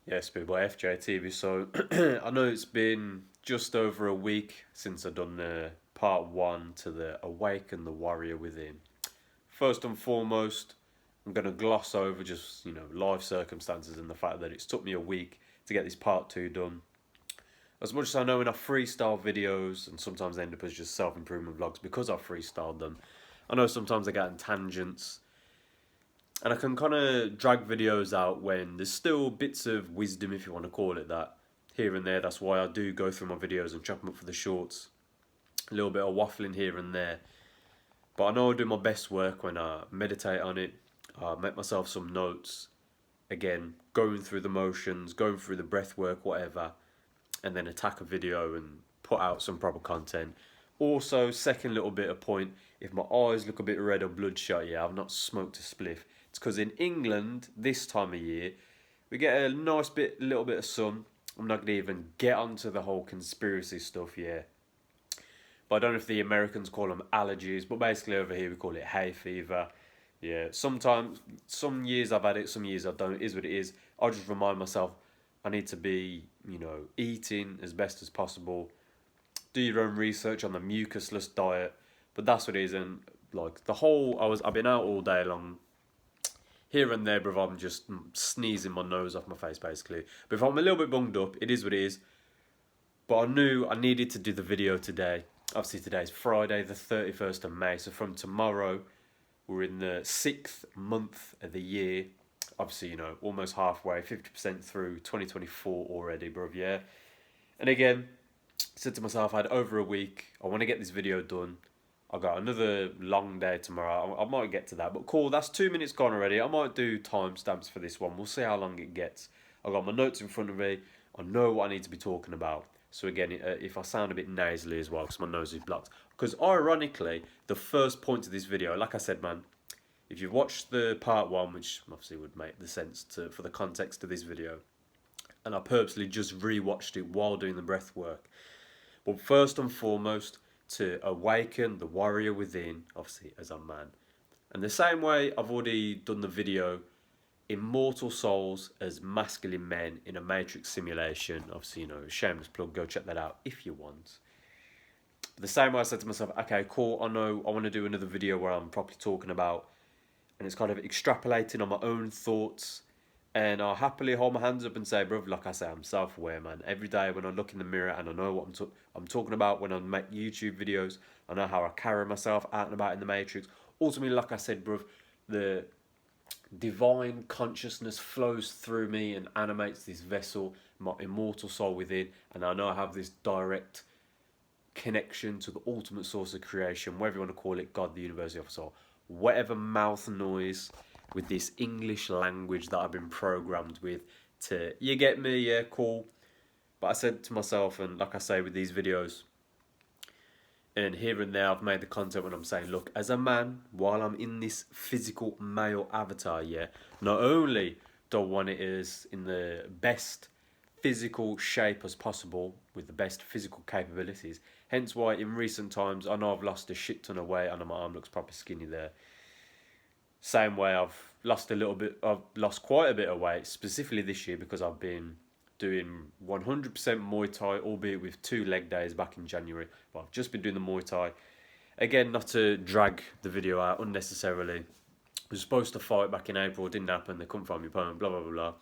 Yes, people, FJTV. So I know it's been just over a week since I've done the part one to the Awaken the Warrior Within. First and foremost, I'm gonna gloss over just life circumstances and the fact that it's took me a week to get this part two done. As much as I know in our freestyle videos, and sometimes they end up as just self improvement vlogs because I freestyled them, I know sometimes they get in tangents and I can kind of drag videos out when there's still bits of wisdom, if you want to call it that, here and there. That's why I do go through my videos and chop them up for the shorts. A little bit of waffling here and there. But I know I do my best work when I meditate on it, make myself some notes, again, going through the motions, going through the breath work, whatever, and then attack a video and put out some proper content. Also, second little bit of point, if my eyes look a bit red or bloodshot, yeah, I've not smoked a spliff. It's because in England, this time of year, we get a little bit of sun. I'm not going to even get onto the whole conspiracy stuff, yeah. But I don't know if the Americans call them allergies, but basically over here we call it hay fever. Yeah, sometimes, some years I've had it, some years I don't. It is what it is. I just remind myself I need to be, eating as best as possible. Do your own research on the mucusless diet, but that's what it is. And like I've been out all day long. Here and there, bro, I'm just sneezing my nose off my face, basically. But if I'm a little bit bunged up, it is what it is. But I knew I needed to do the video today. Obviously, today's Friday, the 31st of May. So from tomorrow, we're in the 6th month of the year. Obviously, almost halfway, 50% through 2024 already, bro, yeah. And again, said to myself, I had over a week. I want to get this video done. I got another long day tomorrow. I might get to that, but cool. That's 2 minutes gone already. I might do timestamps for this one. We'll see how long it gets. I got my notes in front of me. I know what I need to be talking about. So again, if I sound a bit nasally as well, because my nose is blocked. Because ironically, the first point of this video, like I said, man, if you've watched the part one, which obviously would make the sense for the context of this video, and I purposely just rewatched it while doing the breath work. But first and foremost, to awaken the warrior within, obviously as a man. And the same way I've already done the video, Immortal Souls as masculine men in a matrix simulation. Obviously, shameless plug, go check that out if you want. But the same way I said to myself, okay, cool, I know I want to do another video where I'm properly talking about, and it's kind of extrapolating on my own thoughts. And I'll happily hold my hands up and say, bro, like I say, I'm self-aware, man. Every day when I look in the mirror and I know what I'm talking about when I make YouTube videos, I know how I carry myself out and about in the Matrix. Ultimately, like I said, bro, the divine consciousness flows through me and animates this vessel, my immortal soul within, and I know I have this direct connection to the ultimate source of creation, whatever you want to call it, God, the universe, the soul, whatever mouth noise with this English language that I've been programmed with to, you get me, yeah, cool. But I said to myself, and like I say with these videos, and here and there I've made the content when I'm saying, look, as a man, while I'm in this physical male avatar, yeah, not only do I want it as in the best physical shape as possible with the best physical capabilities. Hence why in recent times, I know I've lost a shit ton of weight. I know my arm looks proper skinny there. Same way I've lost quite a bit of weight, specifically this year because I've been doing 100% Muay Thai, albeit with 2 leg days back in January. But I've just been doing the Muay Thai. Again, not to drag the video out unnecessarily. I was supposed to fight back in April, it didn't happen, they couldn't find me opponent, blah, blah, blah, blah.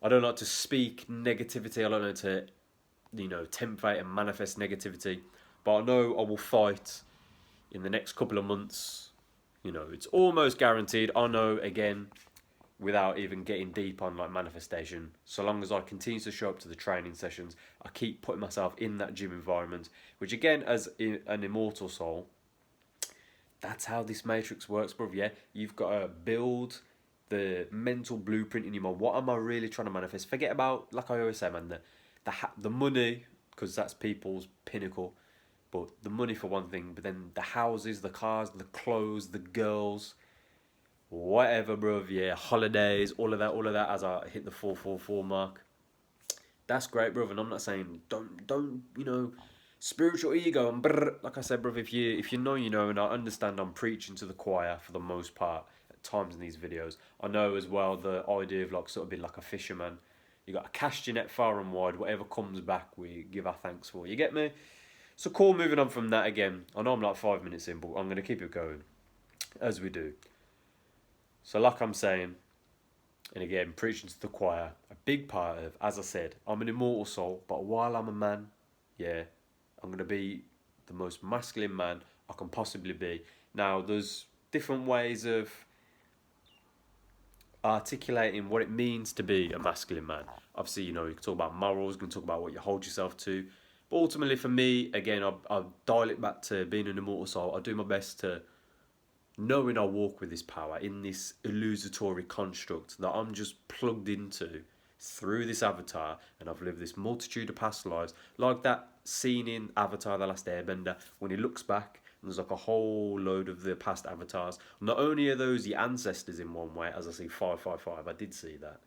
I don't like to speak negativity, I don't like to, tempt fate and manifest negativity. But I know I will fight in the next couple of months. It's almost guaranteed. I know, again, without even getting deep on like manifestation, so long as I continue to show up to the training sessions, I keep putting myself in that gym environment, which again, as an immortal soul, that's how this matrix works, bro. Yeah, you've got to build the mental blueprint in your mind. What am I really trying to manifest? Forget about, like I always say, man, the money, because that's people's pinnacle. But the money for one thing, but then the houses, the cars, the clothes, the girls, whatever, bro. Yeah, holidays, all of that. As I hit the 444 mark, that's great, bro. And I'm not saying don't spiritual ego and brr, like I said, bro. If you know, and I understand I'm preaching to the choir for the most part at times in these videos. I know as well the idea of like sort of being like a fisherman. You got to cast your net far and wide. Whatever comes back, we give our thanks for. You get me? So cool, moving on from that again. I know I'm like 5 minutes in, but I'm going to keep it going, as we do. So like I'm saying, and again, preaching to the choir, a big part of, as I said, I'm an immortal soul, but while I'm a man, yeah, I'm going to be the most masculine man I can possibly be. Now, there's different ways of articulating what it means to be a masculine man. Obviously, you can talk about morals, you can talk about what you hold yourself to. But ultimately, for me, again, I'll dial it back to being an immortal soul. I'll do my best to, knowing I walk with this power in this illusory construct that I'm just plugged into through this avatar, and I've lived this multitude of past lives, like that scene in Avatar: The Last Airbender when he looks back and there's like a whole load of the past avatars. Not only are those your ancestors in one way, as I see 555, I did see that,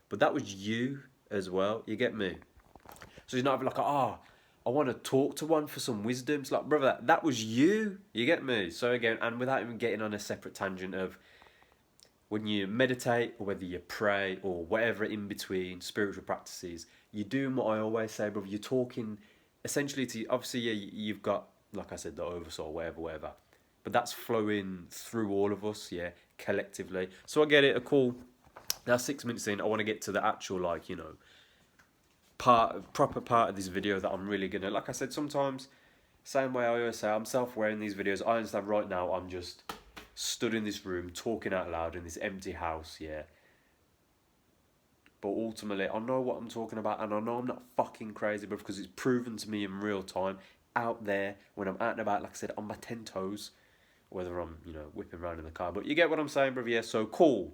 but that was you as well. You get me? So it's not like, I want to talk to one for some wisdom. It's like, brother, that was you. You get me? So again, and without even getting on a separate tangent of when you meditate or whether you pray or whatever in between spiritual practices, you're doing what I always say, brother. You're talking essentially to, obviously, yeah, you've got, like I said, the oversoul, whatever. But that's flowing through all of us, yeah, collectively. So I get it, cool. Now 6 minutes in, I want to get to the actual, proper part of this video that I'm really gonna, like I said, sometimes same way I always say, I'm self-aware in these videos. I understand right now I'm just stood in this room talking out loud in this empty house, yeah, but ultimately I know what I'm talking about, and I know I'm not fucking crazy, but because it's proven to me in real time out there when I'm out and about, like I said, on my 10 toes, whether I'm whipping around in the car. But you get what I'm saying, brother. Yeah, so cool.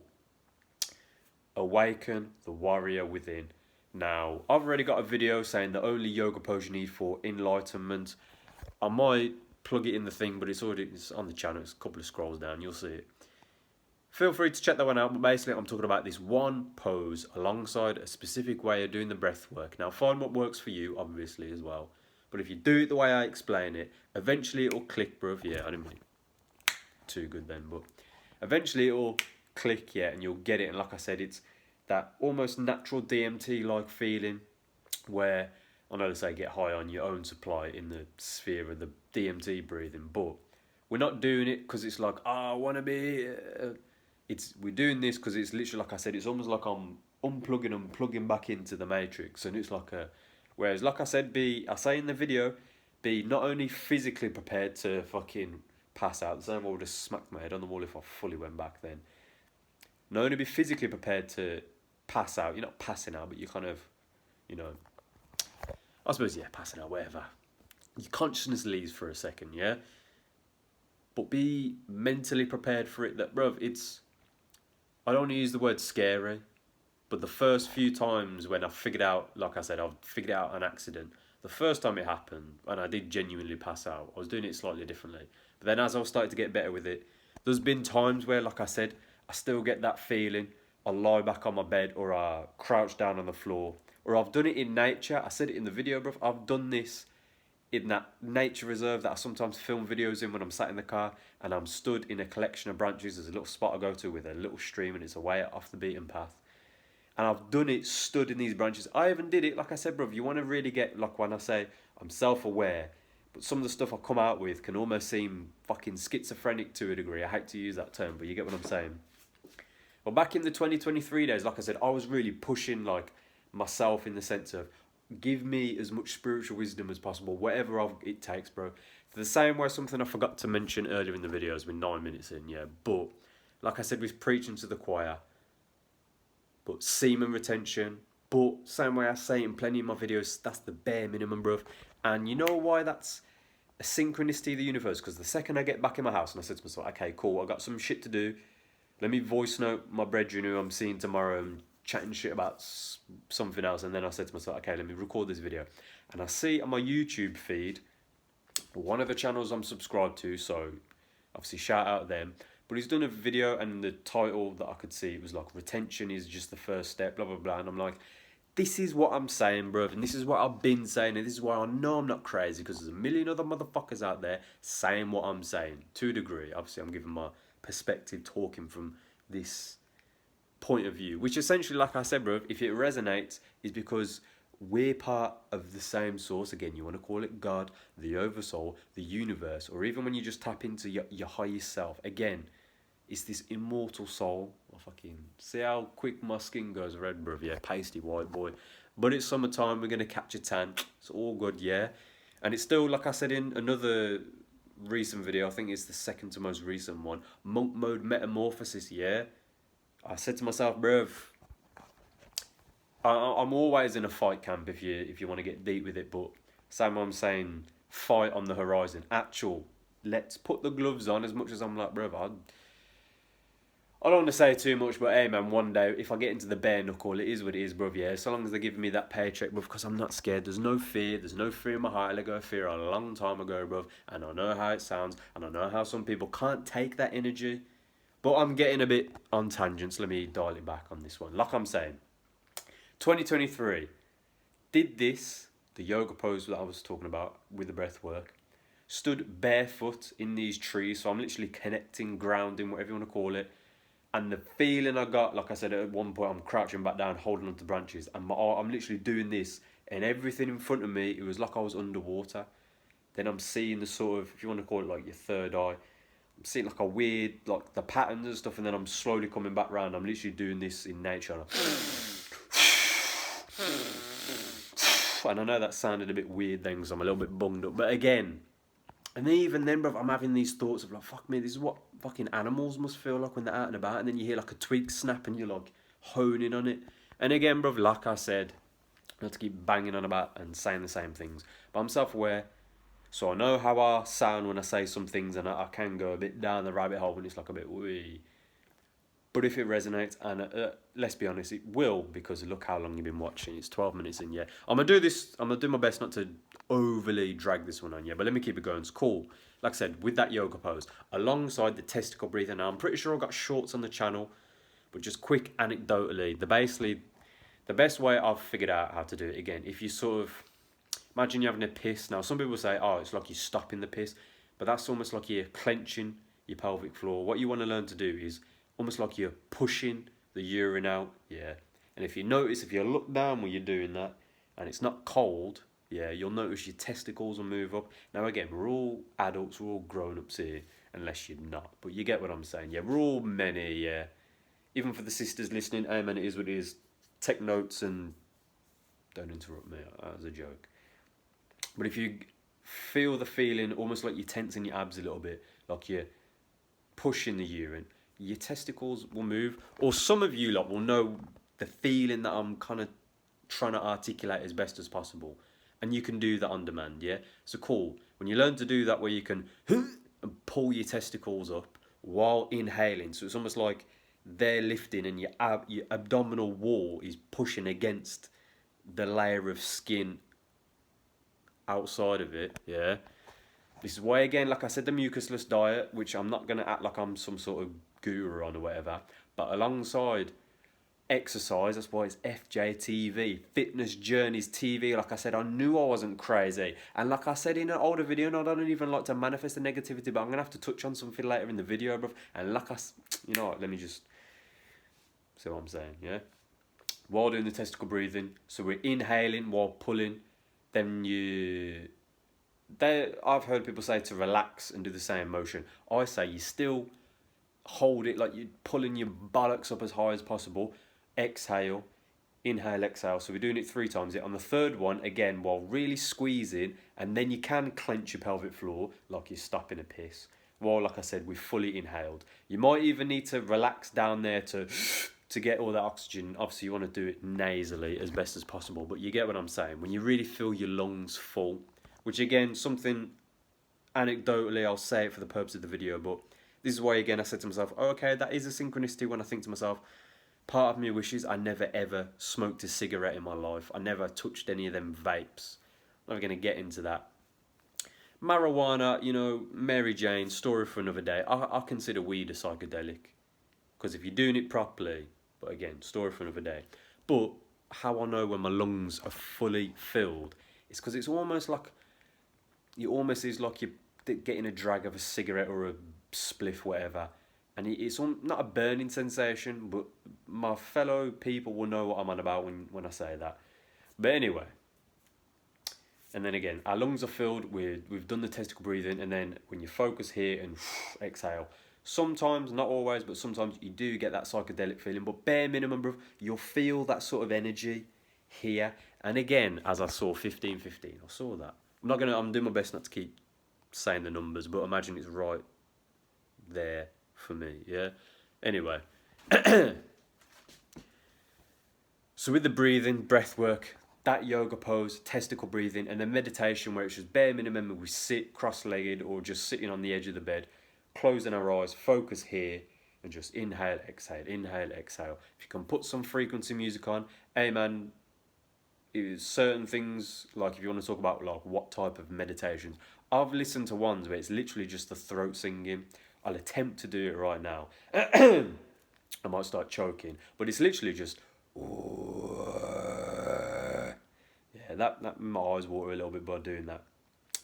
Awaken the warrior within. Now, I've already got a video saying the only yoga pose you need for enlightenment. I might plug it in the thing, but it's on the channel. It's a couple of scrolls down. You'll see it. Feel free to check that one out. But basically, I'm talking about this one pose alongside a specific way of doing the breath work. Now, find what works for you, obviously, as well. But if you do it the way I explain it, eventually it'll click, bruv. Yeah, I didn't mean it too good then, but eventually it'll click, yeah, and you'll get it. And like I said, it's that almost natural DMT-like feeling where, I know they say get high on your own supply in the sphere of the DMT breathing, but we're not doing it because it's like, I want to be... we're doing this because it's literally, like I said, it's almost like I'm unplugging and plugging back into the matrix, and it's like a... Whereas, like I said, I say in the video, be not only physically prepared to fucking pass out, the same way I would have smacked my head on the wall if I fully went back then. Not only be physically prepared to pass out, you're not passing out, but you kind of, I suppose, yeah, passing out, whatever. Your consciousness leaves for a second, yeah? But be mentally prepared for it. That, bruv, I don't want to use the word scary, but the first few times when I figured out, like I said, I've figured out an accident. The first time it happened, and I did genuinely pass out, I was doing it slightly differently. But then as I was starting to get better with it, there's been times where, like I said, I still get that feeling. I lie back on my bed, or I crouch down on the floor, or I've done it in nature. I said it in the video, bruv. I've done this in that nature reserve that I sometimes film videos in when I'm sat in the car and I'm stood in a collection of branches. There's a little spot I go to with a little stream and it's away off the beaten path. And I've done it stood in these branches. I even did it, like I said, bruv, you want to really get, like when I say I'm self-aware, but some of the stuff I come out with can almost seem fucking schizophrenic to a degree. I hate to use that term, but you get what I'm saying. Well, back in the 2023 days, like I said, I was really pushing like myself in the sense of give me as much spiritual wisdom as possible, whatever it takes, bro. For the same way, something I forgot to mention earlier in the video has been 9 minutes in, yeah. But like I said, with preaching to the choir, but semen retention, but same way I say in plenty of my videos, that's the bare minimum, bro. And you know why that's a synchronicity of the universe? Because the second I get back in my house and I said to myself, okay, cool, I got some shit to do. Let me voice note my brethren who I'm seeing tomorrow and chatting shit about something else. And then I said to myself, okay, let me record this video. And I see on my YouTube feed, one of the channels I'm subscribed to, so obviously shout out them, but he's done a video and the title that I could see was like, retention is just the first step, blah, blah, blah. And I'm like, this is what I'm saying, bro. And this is what I've been saying. And this is why I know I'm not crazy, because there's a million other motherfuckers out there saying what I'm saying to a degree. Obviously, I'm giving my perspective talking from this point of view, which essentially, like I said, bro, if it resonates, is because we're part of the same source. Again, you want to call it God, the oversoul, the universe, or even when you just tap into your higher self. Again, it's this immortal soul. I fucking see how quick my skin goes red, bruv. Yeah, pasty white boy. But it's summertime. We're gonna catch a tan. It's all good, yeah. And it's still, like I said in another recent video, I think it's the second to most recent one, monk mode metamorphosis. Yeah, I said to myself, bruv, I'm always in a fight camp if you want to get deep with it. But same I'm saying, fight on the horizon. Actual, let's put the gloves on. As much as I'm like, bruv, I don't want to say too much, but hey man, one day if I get into the bare knuckle, it is what it is, bruv. Yeah, so long as they're giving me that paycheck, bruv, because I'm not scared. There's no fear. There's no fear in my heart. I let go of fear a long time ago, bruv, and I know how it sounds, and I know how some people can't take that energy. But I'm getting a bit on tangents. Let me dial it back on this one. Like I'm saying, 2023 did this, the yoga pose that I was talking about with the breath work. Stood barefoot in these trees, so I'm literally connecting, grounding, whatever you want to call it. And the feeling I got, like I said, at one point I'm crouching back down, holding onto branches, and I'm literally doing this, and everything in front of me, it was like I was underwater. Then I'm seeing the sort of, if you want to call it like your third eye, I'm seeing like a weird, like the patterns and stuff, and then I'm slowly coming back round. I'm literally doing this in nature. And I know that sounded a bit weird then because I'm a little bit bunged up, but again, and even then, bruv, I'm having these thoughts of like, fuck me, this is what fucking animals must feel like when they're out and about. And then you hear like a twig snap and you're like honing on it. And again, bruv, like I said, not to keep banging on about and saying the same things, but I'm self-aware. So I know how I sound when I say some things, and I can go a bit down the rabbit hole when it's like a bit wee. But if it resonates, and let's be honest, it will, because look how long you've been watching. It's 12 minutes in, yeah. I'm going to do my best not to overly drag this one on, yeah. But let me keep it going. It's cool. Like I said, with that yoga pose, alongside the testicle breathing. Now, I'm pretty sure I've got shorts on the channel, but just quick anecdotally, the best way I've figured out how to do it, again, if you sort of, imagine you're having a piss. Now, some people say, oh, it's like you're stopping the piss, but that's almost like you're clenching your pelvic floor. What you want to learn to do is almost like you're pushing the urine out, yeah. And if you notice, if you look down when you're doing that, and it's not cold, yeah, you'll notice your testicles will move up. Now again, we're all adults, we're all grown-ups here, unless you're not. But you get what I'm saying, yeah, we're all men here, yeah. Even for the sisters listening, hey man, it is what it is. Take notes and don't interrupt me, that was a joke. But if you feel the feeling, almost like you're tensing your abs a little bit, like you're pushing the urine, your testicles will move. Or some of you lot will know the feeling that I'm kind of trying to articulate as best as possible, and you can do that on demand, yeah. So cool, when you learn to do that where you can and pull your testicles up while inhaling, so it's almost like they're lifting and your abdominal wall is pushing against the layer of skin outside of it, yeah. This is why, again, like I said, the mucusless diet, which I'm not going to act like I'm some sort of guru on or whatever, but alongside exercise, that's why it's FJTV, Fitness Journeys TV. Like I said, I knew I wasn't crazy. And like I said in an older video, and I don't even like to manifest the negativity, but I'm going to have to touch on something later in the video, bruv. And like you know what, let me just see what I'm saying, yeah? While doing the testicle breathing, so we're inhaling while pulling, then I've heard people say to relax and do the same motion. I say you still hold it like you're pulling your buttocks up as high as possible. Exhale, inhale, exhale. So we're doing it 3 times. On the third one, again, while really squeezing, and then you can clench your pelvic floor like you're stopping a piss. While, like I said, we've fully inhaled. You might even need to relax down there to get all that oxygen. Obviously, you want to do it nasally as best as possible, but you get what I'm saying. When you really feel your lungs full, which again, something anecdotally, I'll say it for the purpose of the video, but this is why, again, I said to myself, oh, okay, that is a synchronicity when I think to myself, part of me wishes I never ever smoked a cigarette in my life. I never touched any of them vapes. I'm never going to get into that. Marijuana, you know, Mary Jane, story for another day. I consider weed a psychedelic, because if you're doing it properly, but again, story for another day. But how I know when my lungs are fully filled is because it's almost like, you're getting a drag of a cigarette or a spliff, whatever, and it's not a burning sensation, but my fellow people will know what I'm on about when I say that. But anyway, and then again, our lungs are filled with, we've done the testicle breathing, and then when you focus here and exhale, sometimes, not always, but sometimes you do get that psychedelic feeling, but bare minimum, bro, you'll feel that sort of energy here. And again, as I saw 1515, I saw that. I'm doing my best not to keep saying the numbers, but imagine it's right there for me, yeah? Anyway, so with the breathing, breath work, that yoga pose, testicle breathing, and then meditation where it's just bare minimum, we sit cross-legged or just sitting on the edge of the bed, closing our eyes, focus here, and just inhale, exhale, inhale, exhale. If you can put some frequency music on, hey man, certain things, like if you want to talk about like what type of meditations, I've listened to ones where it's literally just the throat singing. I'll attempt to do it right now. I might start choking, but it's literally just yeah, that my eyes water a little bit by doing that.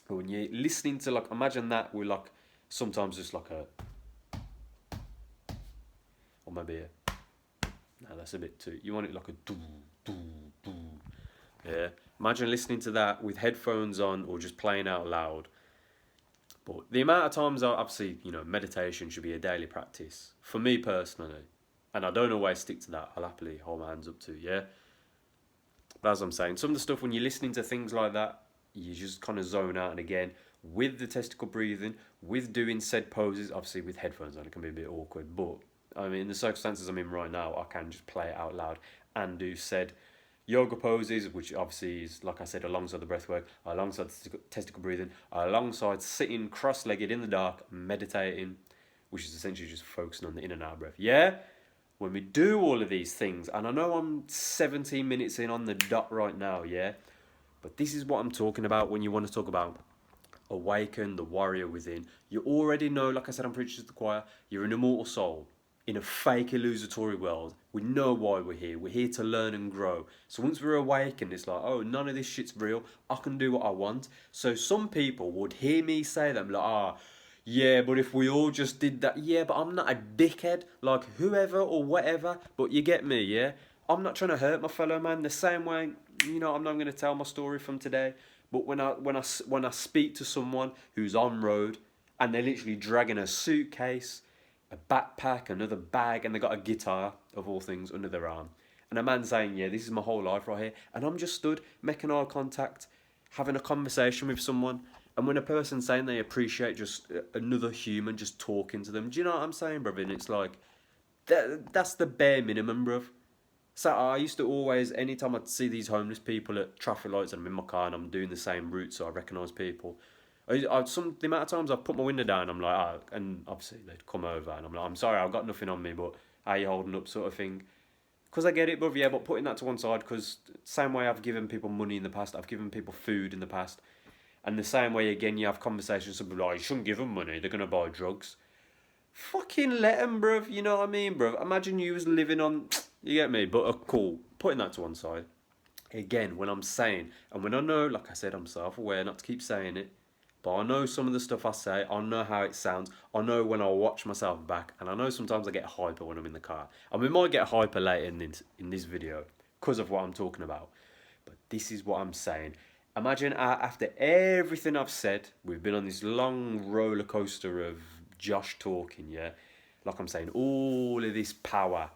But when you're listening to, like, imagine that with like sometimes just like a, or maybe a, no, that's a bit too, you want it like a doo doo doo. Yeah, imagine listening to that with headphones on or just playing out loud. But the amount of times, obviously, meditation should be a daily practice for me personally, and I don't always stick to that. I'll happily hold my hands up to, yeah. But as I'm saying, some of the stuff when you're listening to things like that, you just kind of zone out. And again, with the testicle breathing, with doing said poses, obviously with headphones on, it can be a bit awkward. But I mean, in the circumstances I'm in right now, I can just play it out loud and do said yoga poses, which obviously is, like I said, alongside the breath work, alongside the testicle breathing, alongside sitting cross-legged in the dark, meditating, which is essentially just focusing on the in and out breath. Yeah? When we do all of these things, and I know I'm 17 minutes in on the dot right now, yeah? But this is what I'm talking about when you want to talk about Awaken, the warrior within. You already know, like I said, I'm preaching to the choir, you're an immortal soul in a fake illusory world. We know why we're here. We're here to learn and grow. So once we're awakened, it's like, oh, none of this shit's real. I can do what I want. So some people would hear me say that, like, yeah, but if we all just did that, yeah, but I'm not a dickhead, like whoever or whatever, but you get me, yeah? I'm not trying to hurt my fellow man the same way, I'm not going to tell my story from today, but when I speak to someone who's on road and they're literally dragging a suitcase, a backpack, another bag, and they got a guitar, of all things, under their arm, and a man saying, yeah, this is my whole life right here, and I'm just stood, making eye contact, having a conversation with someone, and when a person's saying they appreciate just another human just talking to them, do you know what I'm saying, bruv? And it's like, that's the bare minimum, bruv. So I used to always, anytime I'd see these homeless people at traffic lights and I'm in my car and I'm doing the same route so I recognise people, the amount of times I've put my window down, I'm like, and obviously they'd come over and I'm like, I'm sorry, I've got nothing on me, but how you holding up, sort of thing. Because I get it, bruv, yeah, but putting that to one side, because same way I've given people money in the past, I've given people food in the past, and the same way, again, you have conversations with people like, you shouldn't give them money, they're going to buy drugs. Fucking let them, bruv, you know what I mean, bruv? Imagine you was living on, you get me? But cool, putting that to one side. Again, when I'm saying, and when I know, like I said, I'm self-aware, not to keep saying it, but I know some of the stuff I say, I know how it sounds, I know when I watch myself back, and I know sometimes I get hyper when I'm in the car. And we might get hyper later in this video, because of what I'm talking about. But this is what I'm saying. Imagine after everything I've said, we've been on this long roller coaster of Josh talking, yeah? Like I'm saying, all of this power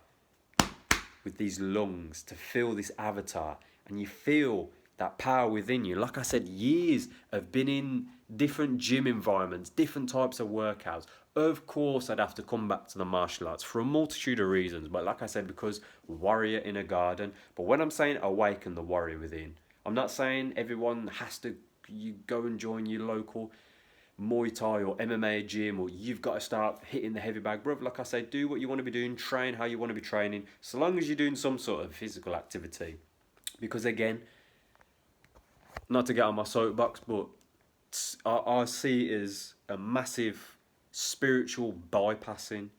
with these lungs to fill this avatar, and you feel that power within you. Like I said, years of been in different gym environments, different types of workouts. Of course, I'd have to come back to the martial arts for a multitude of reasons, but like I said, because warrior in a garden. But when I'm saying awaken the warrior within, I'm not saying everyone has to you go and join your local Muay Thai or MMA gym, or you've got to start hitting the heavy bag. Bruv, like I say, do what you want to be doing, train how you want to be training, so long as you're doing some sort of physical activity. Because again, not to get on my soapbox, but I see it as a massive spiritual bypassing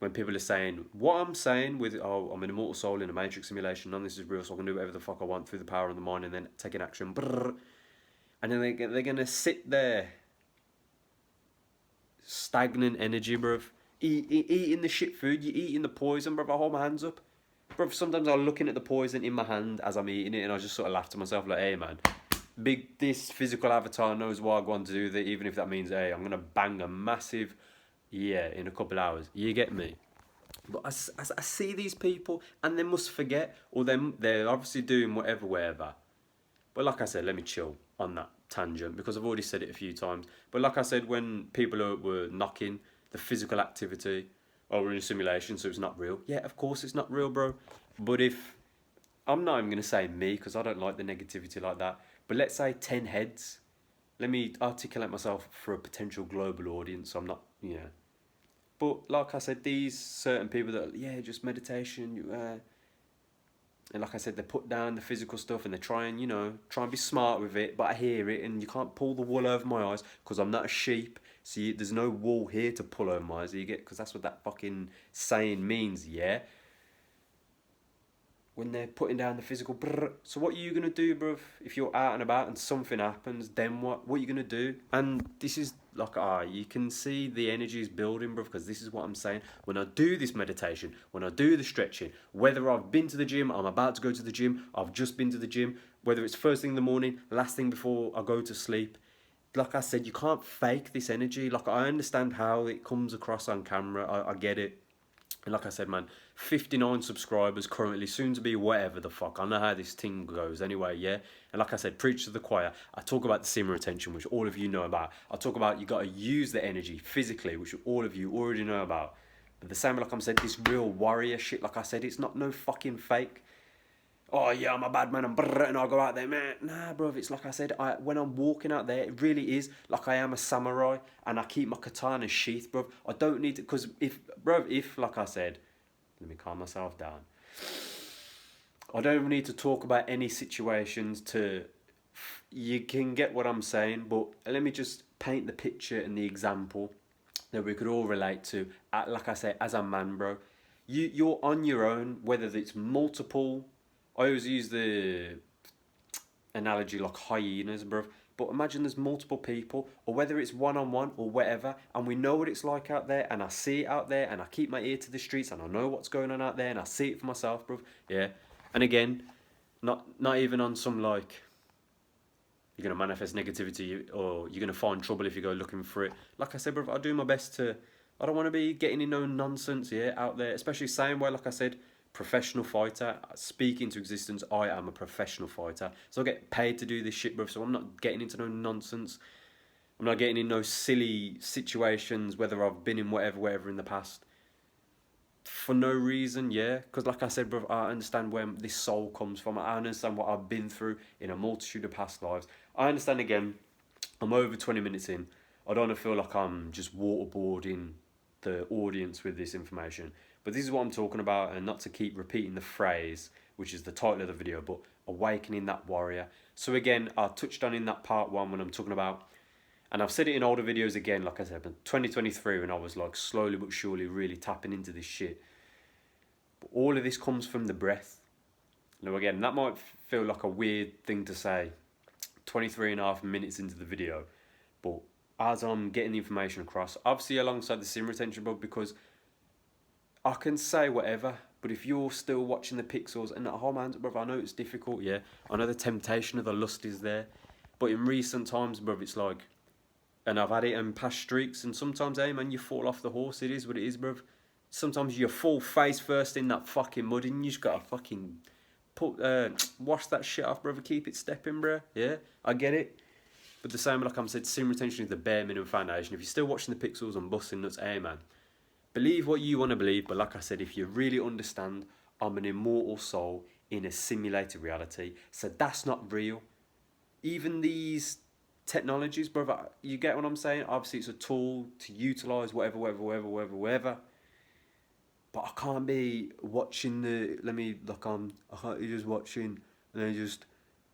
when people are saying, what I'm saying with, oh, I'm an immortal soul in a matrix simulation, none of this is real, so I can do whatever the fuck I want through the power of the mind and then take an action. And then they're going to sit there, stagnant energy, bruv. Eating the shit food, you're eating the poison, bruv. I hold my hands up. Bruv, sometimes I'm looking at the poison in my hand as I'm eating it, and I just sort of laugh to myself like, hey, man, this physical avatar knows what I want to do with it, even if that means, hey, I'm going to bang a massive, yeah, in a couple hours. You get me? But I see these people, and they must forget, or they're obviously doing whatever. But like I said, let me chill on that tangent, because I've already said it a few times. But like I said, when people were knocking the physical activity, oh, we're in a simulation, so it's not real. Yeah, of course it's not real, bro. But if, I'm not even going to say me, because I don't like the negativity like that. But let's say 10 heads. Let me articulate myself for a potential global audience. So I'm not, But like I said, these certain people that, just meditation, and like I said, they put down the physical stuff and they try and be smart with it. But I hear it, and you can't pull the wool over my eyes because I'm not a sheep. So there's no wool here to pull over my eyes. You get, because that's what that fucking saying means. Yeah. When they're putting down the physical. Brrr. So what are you gonna do, bruv? If you're out and about and something happens, then what? What are you gonna do? And this is like, you can see the energy is building, bruv, because this is what I'm saying. When I do this meditation, when I do the stretching, whether I've been to the gym, I'm about to go to the gym, I've just been to the gym, whether it's first thing in the morning, last thing before I go to sleep, like I said, you can't fake this energy. Like, I understand how it comes across on camera. I get it. And like I said, man, 59 subscribers currently, soon to be whatever the fuck. I know how this thing goes anyway, yeah? And like I said, preach to the choir. I talk about the simmer retention, which all of you know about. I talk about you got to use the energy physically, which all of you already know about. But the same, like I'm saying, this real warrior shit, like I said, it's not no fucking fake. Oh yeah, I'm a bad man, and I'll go out there, man. Nah, bro, it's like I said, when I'm walking out there, it really is like I am a samurai, and I keep my katana sheath, bro. I don't need to, because if, like I said, let me calm myself down. I don't need to talk about any situations you can get what I'm saying, but let me just paint the picture and the example that we could all relate to. Like I say, as a man, bro, you're on your own, whether it's multiple. I always use the analogy like hyenas, bruv. But imagine there's multiple people, or whether it's one-on-one or whatever, and we know what it's like out there, and I see it out there, and I keep my ear to the streets, and I know what's going on out there, and I see it for myself, bruv. Yeah. And again, not even on some like, you're going to manifest negativity, or you're going to find trouble if you go looking for it. Like I said, bruv, I do my best to, I don't want to be getting in no nonsense, out there, especially same way, like I said, professional fighter, speak into existence. I am a professional fighter, so I get paid to do this shit, bro. So I'm not getting into no nonsense. I'm not getting in no silly situations, whether I've been in whatever in the past, for no reason, because like I said, bro, I understand where this soul comes from. I understand what I've been through in a multitude of past lives. I understand, again, I'm over 20 minutes in. I don't want to feel like I'm just waterboarding the audience with this information. But this is what I'm talking about, and not to keep repeating the phrase, which is the title of the video, but awakening that warrior. So again, I touched on in that part one when I'm talking about, and I've said it in older videos again, like I said, but 2023 when I was like slowly but surely really tapping into this shit. But all of this comes from the breath. Now again, that might feel like a weird thing to say 23 and a half minutes into the video, but as I'm getting the information across, obviously alongside the sim retention, bro, because I can say whatever, but if you're still watching the pixels, and oh man, brother, I know it's difficult, I know the temptation of the lust is there, but in recent times, brother, it's like, and I've had it in past streaks, and sometimes, hey man, you fall off the horse, it is what it is, bruv. Sometimes you fall face first in that fucking mud, and you just gotta fucking wash that shit off, brother, keep it stepping, bruh, I get it. But the same, like I said, sim retention is the bare minimum foundation. If you're still watching the pixels and busting nuts, hey man, believe what you want to believe, but like I said, if you really understand, I'm an immortal soul in a simulated reality, so that's not real. Even these technologies, brother, you get what I'm saying? Obviously, it's a tool to utilise whatever. But I can't be watching I can't be just watching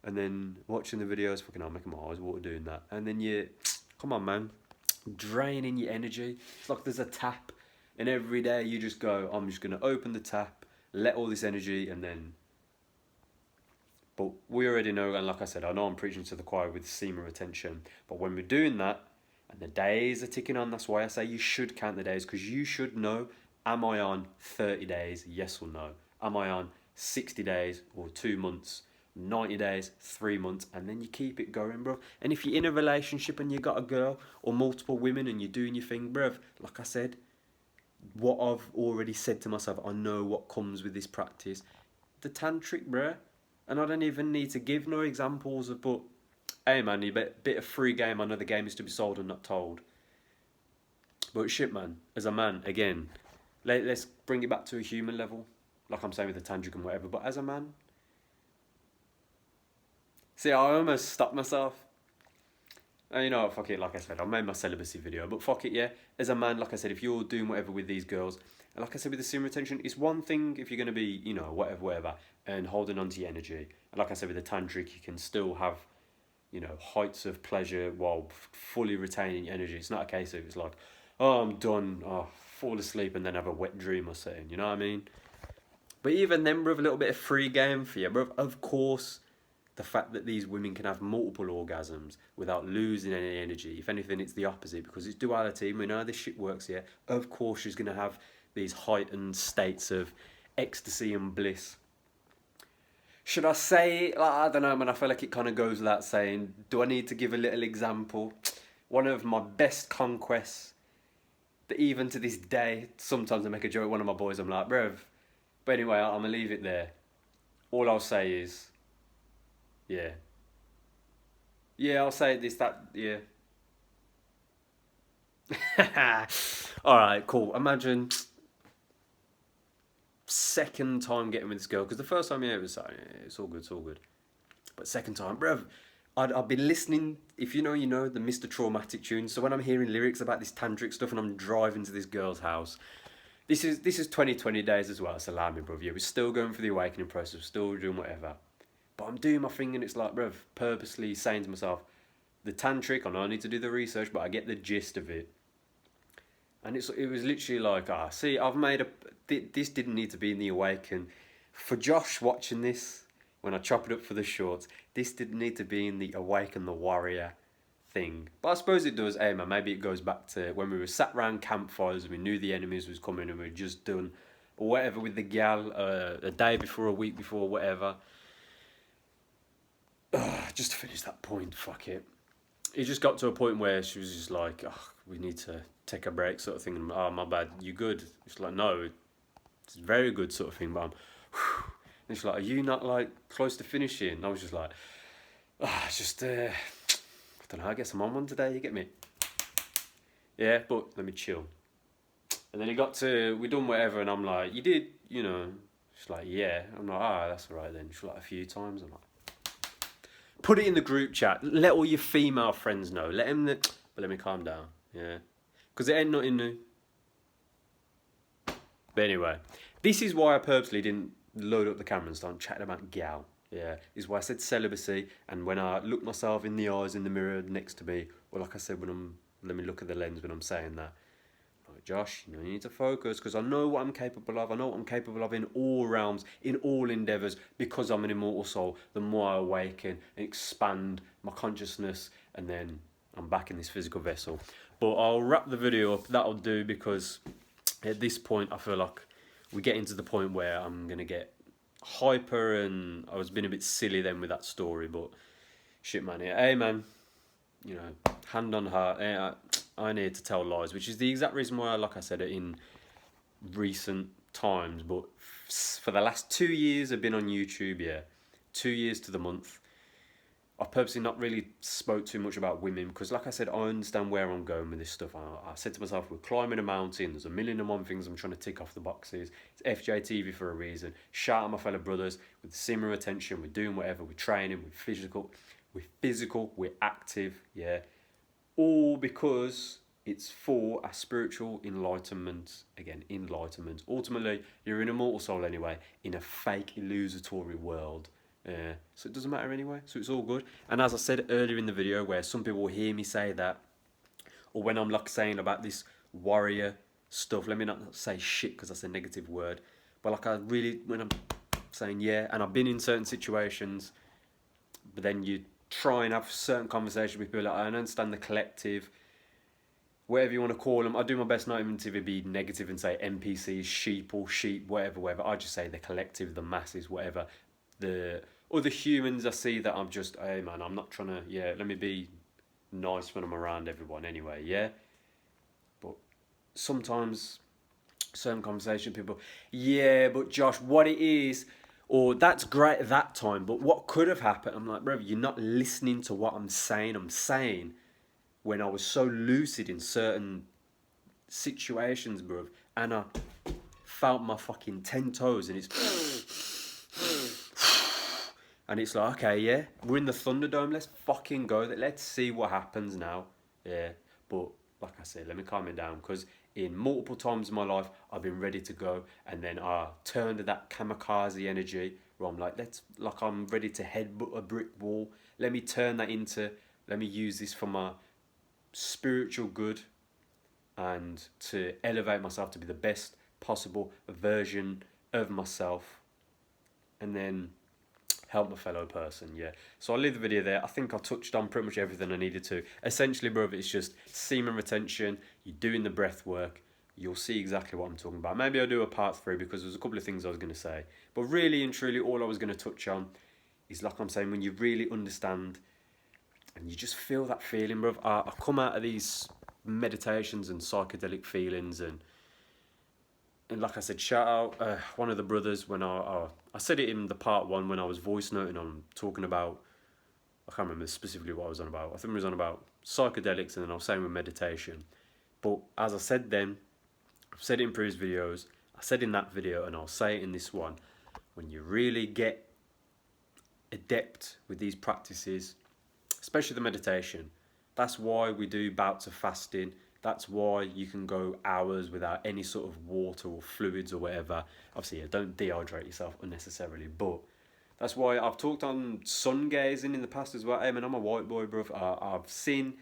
and then watching the videos, fucking, I'm making my eyes water doing that. And then come on, man, draining your energy. It's like there's a tap. And every day you just go, I'm just going to open the tap, let all this energy, and then... But we already know, and like I said, I know I'm preaching to the choir with semen retention. But when we're doing that, And the days are ticking on. That's why I say you should count the days, because you should know, am I on 30 days, yes or no? Am I on 60 days or 2 months? 90 days, 3 months, and then you keep it going, bro. And if you're in a relationship and you got a girl or multiple women and you're doing your thing, bro, like I said, what I've already said to myself, I know what comes with this practice. The tantric, bro. And I don't even need to give no examples of, but hey man, you bit of free game. I know the game is to be sold and not told. But shit, man, as a man, again, let's bring it back to a human level, like I'm saying with the tantric and whatever. But as a man, see, I almost stopped myself. And you know, fuck it, like I said, I made my celibacy video, but fuck it, yeah. As a man, like I said, if you're doing whatever with these girls, and like I said with the semen retention, it's one thing if you're going to be, you know, whatever, and holding on to your energy. And like I said with the tantric, you can still have, you know, heights of pleasure while fully retaining your energy. It's not a case of it's like, oh, I'm done, oh, fall asleep and then have a wet dream or something, you know what I mean? But even then, bruv, a little bit of free game for you, bruv. Of course, the fact that these women can have multiple orgasms without losing any energy, if anything, it's the opposite, because it's duality. We know how this shit works here. Of course, she's going to have these heightened states of ecstasy and bliss. Should I say, like, I don't know, man, I feel like it kind of goes without saying. Do I need to give a little example? One of my best conquests, that even to this day, sometimes I make a joke with one of my boys, I'm like, bruv. But anyway, I'm going to leave it there. All I'll say is, yeah. Yeah, I'll say this, that, yeah. Alright, cool. Imagine second time getting with this girl, because the first time, yeah, it was like, yeah, it's all good. But second time, bruv, I'd been listening, if you know, the Mr. Traumatic tunes. So when I'm hearing lyrics about this tantric stuff and I'm driving to this girl's house, this is 2020 days as well, so allow me, bruv. Yeah, we're still going through the awakening process, we're still doing whatever. But I'm doing my thing and it's like, bruv, purposely saying to myself, the tantric, I know I need to do the research, but I get the gist of it. And it was literally like, see, I've made this didn't need to be in the Awaken. For Josh watching this, when I chop it up for the shorts, this didn't need to be in the Awaken the Warrior thing. But I suppose it does, man, maybe it goes back to when we were sat round campfires and we knew the enemies was coming and we were just done or whatever with the gal a day before, a week before, whatever. Just to finish that point, fuck it. It just got to a point where she was just like, we need to take a break sort of thing. And, my bad, you good? It's like, no, it's very good sort of thing, but and she's like, are you not like close to finishing? And I was just like, just, I don't know, I guess I'm on one today, you get me? Yeah, but let me chill. And then it got to, we done whatever, and I'm like, you did, you know? She's like, yeah. I'm like, that's all right then. She's like, a few times. I'm like, put it in the group chat. Let all your female friends know. Let them. But let me calm down. Yeah, because it ain't nothing new. But anyway, this is why I purposely didn't load up the camera and start chatting about gal. Yeah, is why I said celibacy. And when I look myself in the eyes in the mirror next to me, or like I said let me look at the lens when I'm saying that. Josh, you need to focus, because I know what I'm capable of. I know what I'm capable of in all realms, in all endeavours, because I'm an immortal soul. The more I awaken and expand my consciousness, and then I'm back in this physical vessel. But I'll wrap the video up. That'll do, because at this point I feel like we're getting to the point where I'm going to get hyper, and I was being a bit silly then with that story. But shit, man. Hey, man. You know, hand on heart. I need to tell lies, which is the exact reason why, like I said, in recent times, but for the last 2 years I've been on YouTube, 2 years to the month. I've purposely not really spoke too much about women, because like I said, I understand where I'm going with this stuff. I said to myself, we're climbing a mountain, there's 1,000,001 things I'm trying to tick off the boxes. It's FJTV for a reason. Shout out my fellow brothers with similar attention, we're doing whatever, we're training, we're physical, we're active, all because it's for a spiritual enlightenment. Again, enlightenment. Ultimately, you're an immortal soul anyway, in a fake, illusory world. So it doesn't matter anyway, so it's all good. And as I said earlier in the video, where some people will hear me say that, or when I'm like saying about this warrior stuff, let me not say shit because that's a negative word, but like when I'm saying and I've been in certain situations, but then you try and have certain conversations with people like, I understand the collective, whatever you want to call them. I do my best not even to be negative and say NPCs, sheep or sheep, whatever. I just say the collective, the masses, whatever. The other humans I see that I'm just, hey man, I'm not trying to, let me be nice when I'm around everyone anyway, yeah? But sometimes certain conversation people, yeah, but Josh, what it is, or that's great at that time, but what could have happened? I'm like, bro, you're not listening to what I'm saying. I'm saying when I was so lucid in certain situations, bro, and I felt my fucking 10 toes, and it's like, okay, yeah, we're in the Thunderdome, let's fucking go, let's see what happens now, yeah, but like I said, let me calm it down, because in multiple times in my life, I've been ready to go, and then I turned to that kamikaze energy, where I'm like, I'm ready to headbutt a brick wall, let me turn that into, let me use this for my spiritual good, and to elevate myself to be the best possible version of myself, and then help my fellow person, yeah. So I'll leave the video there. I think I touched on pretty much everything I needed to. Essentially, bro, it's just semen retention, you're doing the breath work, you'll see exactly what I'm talking about. Maybe I'll do a part 3 because there's a couple of things I was going to say. But really and truly, all I was going to touch on is, like I'm saying, when you really understand and you just feel that feeling, bro. I come out of these meditations and psychedelic feelings, and like I said, shout out one of the brothers when I said it in the part 1 when I was voice noting on talking about, I can't remember specifically what I was on about. I think it was on about psychedelics, and then I was saying with meditation. But as I said then, I've said it in previous videos, I said in that video, and I'll say it in this one, when you really get adept with these practices, especially the meditation, that's why we do bouts of fasting. That's why you can go hours without any sort of water or fluids or whatever. Obviously, yeah, don't dehydrate yourself unnecessarily, but that's why I've talked on sun gazing in the past as well. Hey man, I'm a white boy, bruv. I've seen,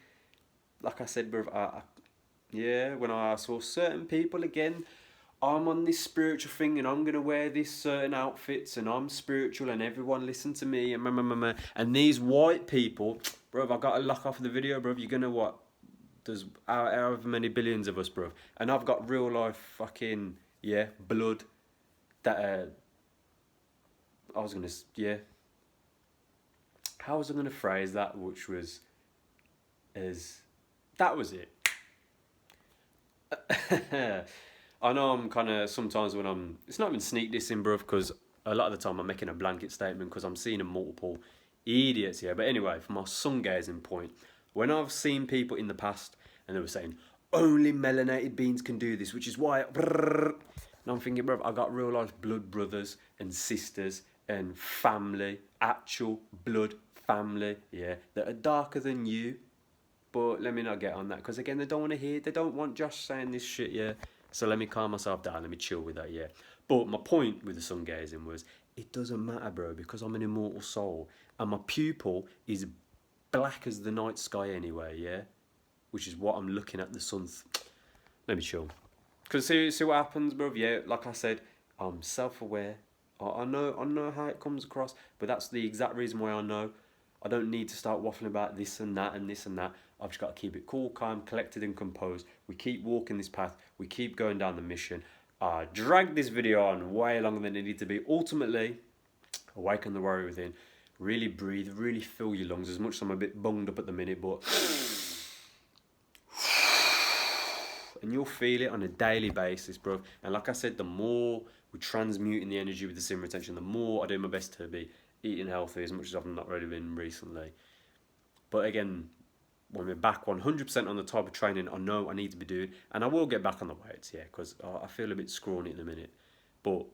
like I said, bruv, when I saw certain people again, I'm on this spiritual thing and I'm going to wear this certain outfits and I'm spiritual and everyone listen to me and these white people, bruv, I got to lock off the video, bruv. You're going to what? There's however many billions of us, bruv. And I've got real life fucking, blood that, how was I going to phrase that, which was, that was it. I know I'm kind of, sometimes when it's not even sneak dissing, bruv, because a lot of the time I'm making a blanket statement because I'm seeing multiple idiots here. But anyway, for my sun gazing point, when I've seen people in the past and they were saying, only melanated beings can do this, which is why, and I'm thinking, bruv, I got real life blood brothers and sisters and family, actual blood family, that are darker than you. But let me not get on that, because again, they don't want Josh saying this shit, So let me calm myself down, let me chill with that, But my point with the sun gazing was, it doesn't matter, bro, because I'm an immortal soul, and my pupil is black as the night sky anyway, Which is what I'm looking at the sun. Let me chill. Because see what happens, bro, like I said, I'm self-aware. I know how it comes across, but that's the exact reason why I know. I don't need to start waffling about this and that and this and that. I've just got to keep it cool, calm, collected and composed. We keep walking this path. We keep going down the mission. I dragged this video on way longer than it needed to be. Ultimately, awaken the warrior within. Really breathe, really fill your lungs. As much as I'm a bit bunged up at the minute, but... And you'll feel it on a daily basis, bro. And like I said, the more we're transmuting the energy with the semen retention, the more I do my best to be eating healthy, as much as I've not really been recently. But again, when we're back 100% on the type of training I know I need to be doing, and I will get back on the weights, because I feel a bit scrawny at the minute. But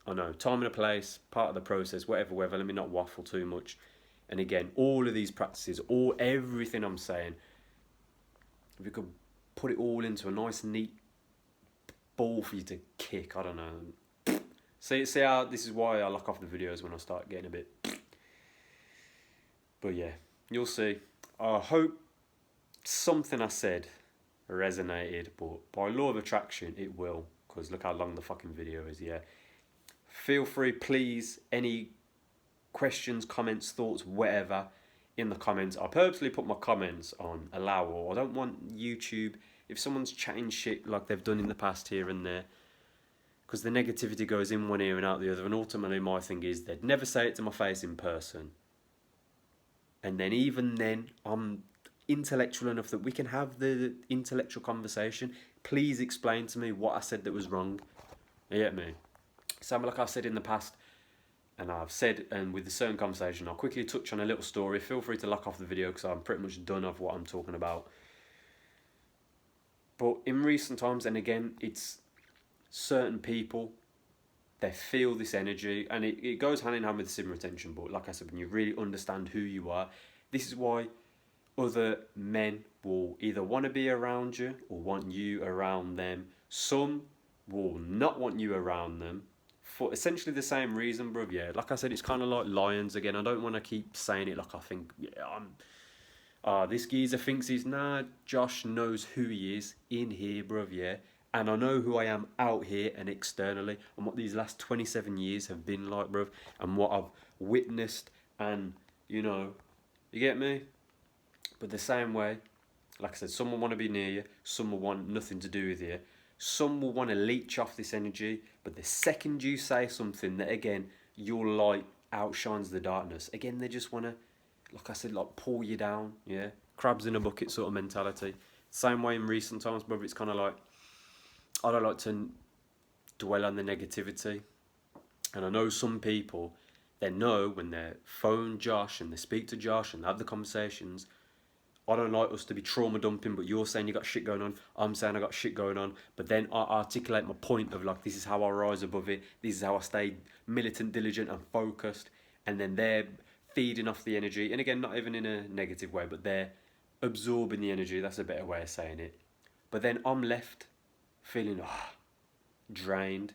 I know, time and a place, part of the process, whatever, let me not waffle too much. And again, all of these practices, everything I'm saying, if we could put it all into a nice, neat ball for you to kick, I don't know. See how, this is why I lock off the videos when I start getting a bit... But you'll see. I hope something I said resonated, but by law of attraction, it will. Because look how long the fucking video is, Feel free, please, any questions, comments, thoughts, whatever, in the comments. I purposely put my comments on allow all. I don't want YouTube if someone's chatting shit like they've done in the past here and there, because the negativity goes in one ear and out the other, and ultimately my thing is they'd never say it to my face in person. And then even then, I'm intellectual enough that we can have the intellectual conversation. Please explain to me what I said that was wrong. You get me? So like I've said in the past, and I've said, and with a certain conversation, I'll quickly touch on a little story. Feel free to lock off the video because I'm pretty much done of what I'm talking about. But in recent times, and again, it's certain people, they feel this energy, and it goes hand in hand with the sim retention. But like I said, when you really understand who you are, this is why other men will either want to be around you or want you around them. Some will not want you around them for essentially the same reason, bruv. Yeah, like I said, it's kind of like lions again. I don't want to keep saying it like I think, this geezer thinks he's, nah, Josh knows who he is in here, bruv, yeah. And I know who I am out here and externally, and what these last 27 years have been like, bruv, and what I've witnessed, and, you know, you get me? But the same way, like I said, some will want to be near you, some will want nothing to do with you. Some will want to leech off this energy, but the second you say something that, again, your light outshines the darkness, again, they just want to, like I said, like pull you down, yeah? Crabs in a bucket sort of mentality. Same way in recent times, brother, it's kind of like, I don't like to dwell on the negativity. And I know some people, they know when they phone Josh and they speak to Josh and have the conversations, I don't like us to be trauma dumping, but you're saying you got shit going on, I'm saying I got shit going on, but then I articulate my point of like, this is how I rise above it, this is how I stay militant, diligent and focused, and then they're feeding off the energy, and again, not even in a negative way, but they're absorbing the energy, that's a better way of saying it. But then I'm left feeling drained.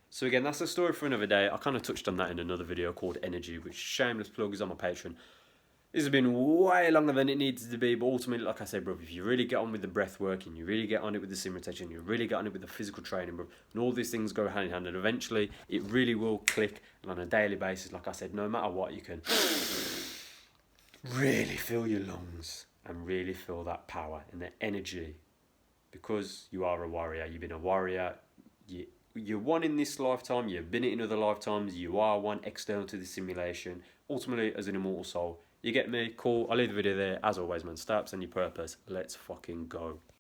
So again, that's a story for another day. I kind of touched on that in another video called Energy, which shameless plug is on my Patreon. This has been way longer than it needs to be, but ultimately, like I said, bro, if you really get on with the breath work and you really get on it with the sim rotation, you really get on it with the physical training, bro, and all these things go hand in hand, and eventually it really will click, and on a daily basis, like I said, no matter what, you can really feel your lungs and really feel that power and the energy, because you are a warrior. You've been a warrior. You're one in this lifetime. You've been it in other lifetimes. You are one external to the simulation. Ultimately, as an immortal soul. You get me? Cool. I'll leave the video there. As always, man, steps and your purpose. Let's fucking go.